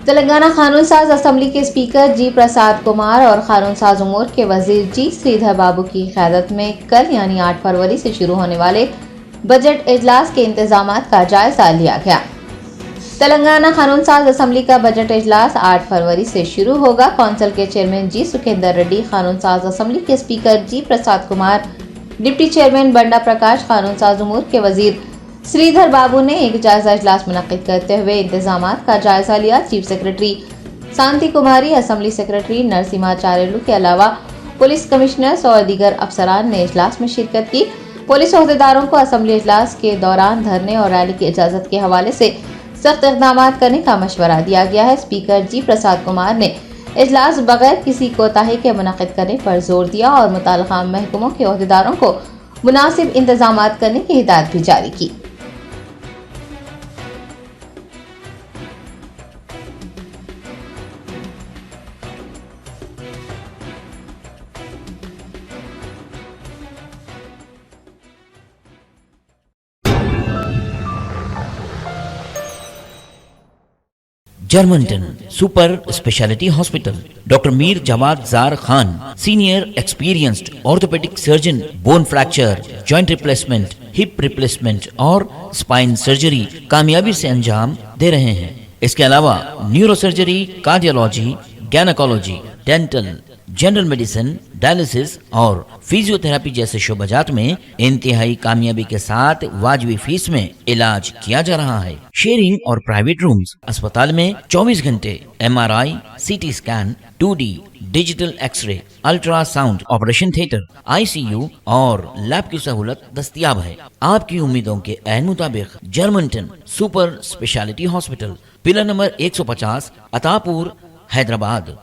तेलंगाना कानून साज असम्बली के स्पीकर जी प्रसाद कुमार और कानून साज उमूर के वजीर जी श्रीधर बाबू की क़यादत में कल यानी 8 फरवरी से शुरू होने वाले बजट इजलास के इंतजामात का जायजा लिया गया। तेलंगाना कानून साज असम्बली का बजट इजलास 8 फरवरी से शुरू होगा। कौंसिल के चेयरमैन जी सुखेंदर रेड्डी, कानून साज असम्बली के स्पीकर जी प्रसाद कुमार, डिप्टी चेयरमैन बंडा प्रकाश, कानून साज उमूर के वजीर श्रीधर बाबू ने एक जायजा इजलास मुनक्किद करते हुए इंतजामात का जायजा लिया। चीफ सेक्रेटरी शांति कुमारी, असम्बली सेक्रेटरी नरसिम्हाचार्युलु के अलावा पुलिस कमिश्नर्स और दीगर अफसरान ने इजलास में शिरकत की। पुलिस अहदेदारों को असम्बली इजलास के दौरान धरने और रैली की इजाजत के हवाले से सख्त इक़दाम करने का मशवरा दिया गया है। स्पीकर जी प्रसाद कुमार ने इजलास बगैर किसी कोताही के मुनक्किद करने पर जोर दिया और मुताल्लिक़ा महकमों के अहदेदारों को मुनासिब इंतजाम करने की हिदायत भी जारी की। Germanton super speciality hospital, doctor Mir Jawad जार Khan, senior experienced orthopaedic surgeon, bone fracture, joint replacement, hip replacement और स्पाइन सर्जरी कामयाबी से अंजाम दे रहे हैं। इसके अलावा neuro surgery, cardiology, gynaecology, dental, general medicine, dialysis और फिजियोथेरेपी जैसे शोबाजात में इंतहाई कामयाबी के साथ वाजबी फीस में इलाज किया जा रहा है। शेयरिंग और प्राइवेट रूम्स, अस्पताल में 24 घंटे MRI, CT scan, 2D digital x-ray, ultrasound, operation theatre, ICU और लैब की सहूलत दस्तयाब है। आपकी उम्मीदों के ऐन मुताबिक Germanton super speciality hospital, pillar number 150, Attapur, Hyderabad.